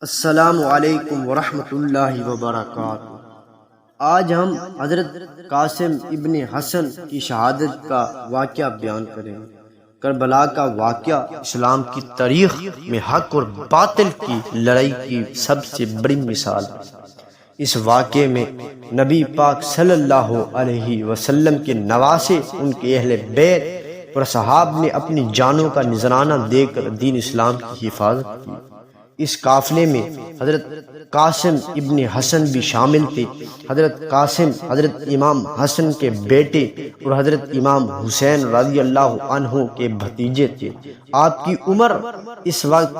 السلام علیکم ورحمۃ اللہ وبرکاتہ۔ آج ہم حضرت قاسم ابن حسن کی شہادت کا واقعہ بیان کریں گے۔ کربلا کا واقعہ اسلام کی تاریخ میں حق اور باطل کی لڑائی کی سب سے بڑی مثال ہے۔ اس واقعے میں نبی پاک صلی اللہ علیہ وسلم کے نواسے، ان کے اہل بیت اور صحاب نے اپنی جانوں کا نذرانہ دے کر دین اسلام کی حفاظت کی۔ اس قافلے میں حضرت قاسم ابن حسن بھی شامل تھے۔ حضرت قاسم حضرت امام حسن کے بیٹے اور حضرت امام حسین رضی اللہ عنہ کے بھتیجے تھے۔ آپ کی عمر اس وقت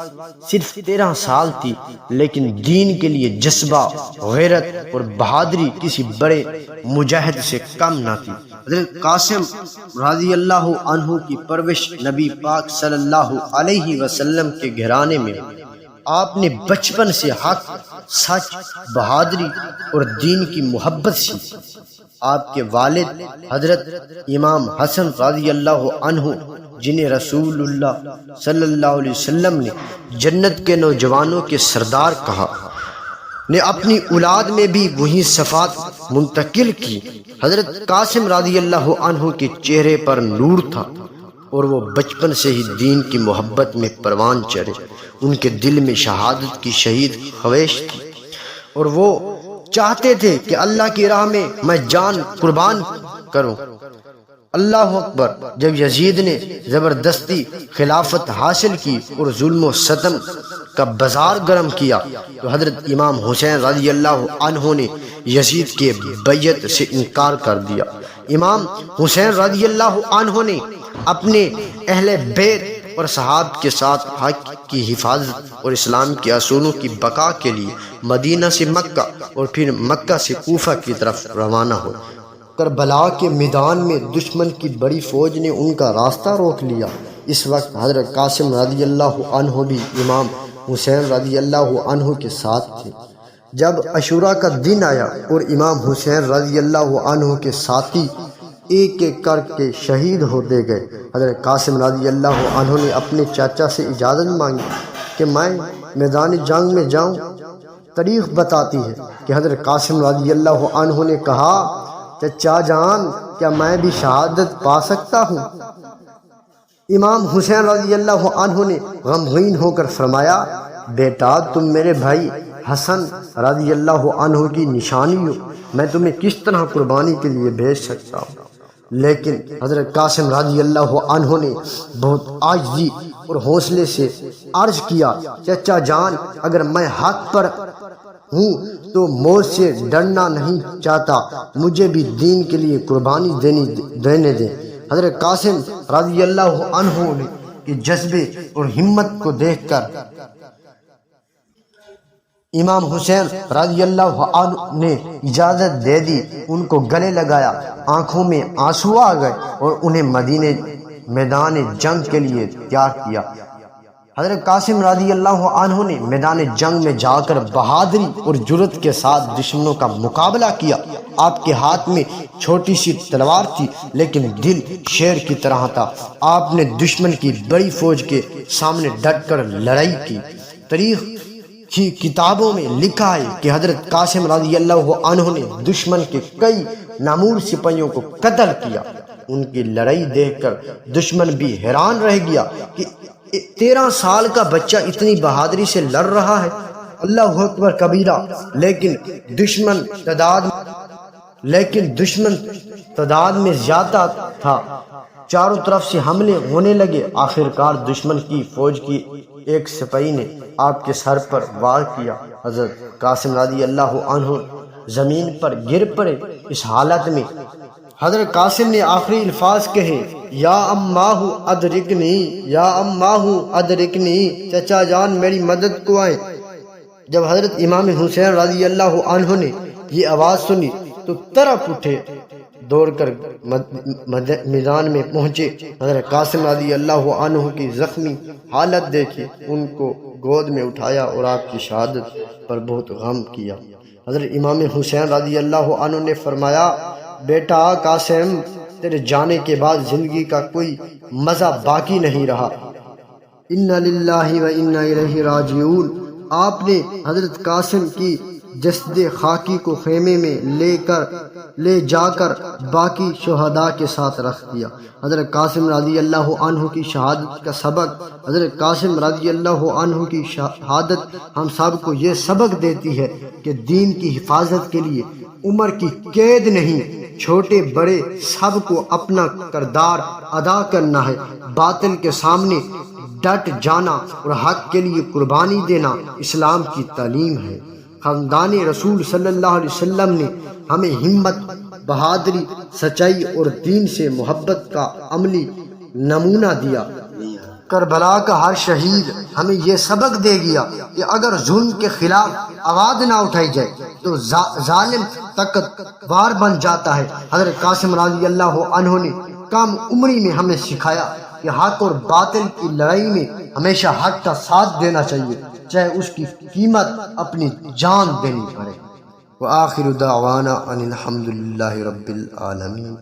صرف 13 سال تھی، لیکن دین کے لیے جذبہ، غیرت اور بہادری کسی بڑے مجاہد سے کم نہ تھی۔ حضرت قاسم رضی اللہ عنہ کی پرورش نبی پاک صلی اللہ علیہ وسلم کے گھرانے میں۔ آپ نے بچپن سے حق، سچ، بہادری اور دین کی محبت سیکھی۔ آپ کے والد حضرت امام حسن رضی اللہ عنہ، جنہیں رسول اللہ صلی اللہ علیہ وسلم نے جنت کے نوجوانوں کے سردار کہا، نے اپنی اولاد میں بھی وہی صفات منتقل کی۔ حضرت قاسم رضی اللہ عنہ کے چہرے پر نور تھا اور وہ بچپن سے ہی دین کی محبت میں پروان چڑھے۔ ان کے دل میں شہادت کی شہید خواہش تھی اور وہ چاہتے تھے کہ اللہ کی راہ میں جان قربان کروں۔ اللہ اکبر۔ جب یزید نے زبردستی خلافت حاصل کی اور ظلم و ستم کا بازار گرم کیا، تو حضرت امام حسین رضی اللہ عنہ نے یزید کے بیعت سے انکار کر دیا۔ امام حسین رضی اللہ عنہ نے اپنے اہل بیت اور صحاب کے ساتھ حق کی حفاظت اور اسلام کے اصولوں کی بقا کے لیے مدینہ سے مکہ اور پھر مکہ سے کوفہ کی طرف روانہ ہوئے۔ کربلا کے میدان میں دشمن کی بڑی فوج نے ان کا راستہ روک لیا۔ اس وقت حضرت قاسم رضی اللہ عنہ بھی امام حسین رضی اللہ عنہ کے ساتھ تھے۔ جب عاشوراء کا دن آیا اور امام حسین رضی اللہ عنہ کے ساتھی ایک ایک کر کے شہید ہوتے گئے، حضرت قاسم رضی اللہ عنہ نے اپنے چاچا سے اجازت مانگی کہ میں میدان جنگ میں جاؤں۔ تاریخ بتاتی ہے کہ حضرت قاسم رضی اللہ عنہ نے کہا، چچا جان، کیا میں بھی شہادت پا سکتا ہوں؟ امام حسین رضی اللہ عنہ نے غمگین ہو کر فرمایا، بیٹا، تم میرے بھائی حسن رضی اللہ عنہ کی نشانی ہو، میں تمہیں کس طرح قربانی کے لیے بھیج سکتا ہوں؟ لیکن حضرت قاسم رضی اللہ عنہ نے بہت عاجزی اور حوصلے سے عرض کیا، چچا جان، اگر میں حق پر ہوں تو موت سے ڈرنا نہیں چاہتا، مجھے بھی دین کے لیے قربانی دینے دیں۔ حضرت قاسم رضی اللہ عنہ کے جذبے اور ہمت کو دیکھ کر امام حسین رضی اللہ عنہ نے اجازت دے دی۔ ان کو گلے لگایا، آنکھوں میں آنسو آ گئے اور انہیں میدان جنگ کے لیے تیار کیا۔ حضرت قاسم رضی اللہ عنہ نے میدان جنگ میں جا کر بہادری اور جرأت کے ساتھ دشمنوں کا مقابلہ کیا۔ آپ کے ہاتھ میں چھوٹی سی تلوار تھی، لیکن دل شیر کی طرح تھا۔ آپ نے دشمن کی بڑی فوج کے سامنے ڈٹ کر لڑائی کی۔ تاریخ کی کتابوں میں لکھا ہے کہ حضرت قاسم رضی اللہ عنہ نے دشمن کے کئی نامور سپاہیوں کو قتل کیا۔ ان کی لڑائی دیکھ کر دشمن بھی حیران رہ گیا کہ 13 سال کا بچہ اتنی بہادری سے لڑ رہا ہے۔ اللہ اکبر کبیرہ۔ لیکن دشمن تعداد میں زیادہ تھا، چاروں طرف سے حملے ہونے لگے۔ آخرکار دشمن کی فوج کی ایک سپاہی نے آپ کے سر پر وار کیا۔ حضرت قاسم رضی اللہ عنہ زمین پر گر پڑے۔ اس حالت میں حضرت قاسم نے آخری الفاظ کہے، یا اماہ ادرکنی، یا اماہ ادرکنی، چچا جان میری مدد کو آئیں۔ جب حضرت امام حسین رضی اللہ عنہ نے یہ آواز سنی تو تڑپ اٹھے، دوڑ کر میدان میں پہنچے۔ حضرت قاسم رضی اللہ عنہ کی زخمی حالت دیکھی، ان کو گود میں اٹھایا اور آپ کی شہادت پر بہت غم کیا۔ حضرت امام حسین رضی اللہ عنہ نے فرمایا، بیٹا قاسم، تیرے جانے کے بعد زندگی کا کوئی مزہ باقی نہیں رہا۔ انا للہ و انا الیہ راجعون۔ آپ نے حضرت قاسم کی جسد خاکی کو خیمے میں لے جا کر باقی شہداء کے ساتھ رکھ دیا۔ حضرت قاسم رضی اللہ عنہ کی شہادت کا سبق، حضرت قاسم رضی اللہ عنہ کی شہادت ہم سب کو یہ سبق دیتی ہے کہ دین کی حفاظت کے لیے عمر کی قید نہیں، چھوٹے بڑے سب کو اپنا کردار ادا کرنا ہے۔ باطل کے سامنے ڈٹ جانا اور حق کے لیے قربانی دینا اسلام کی تعلیم ہے۔ خاندان رسول صلی اللہ علیہ وسلم نے ہمیں ہمت، بہادری، سچائی اور دین سے محبت کا عملی نمونہ دیا۔ کربلا کا ہر شہید ہمیں یہ سبق دے گیا کہ اگر ظلم کے خلاف آواز نہ اٹھائی جائے تو ظالم طاقتور بن جاتا ہے۔ حضرت قاسم رضی اللہ عنہ نے کم عمری میں ہمیں سکھایا کہ حق اور باطل کی لڑائی میں ہمیشہ حق کا ساتھ دینا چاہیے، چاہے اس کی قیمت اپنی جان دینی پڑے۔ وآخر دعوانا ان الحمد للہ رب العالمین۔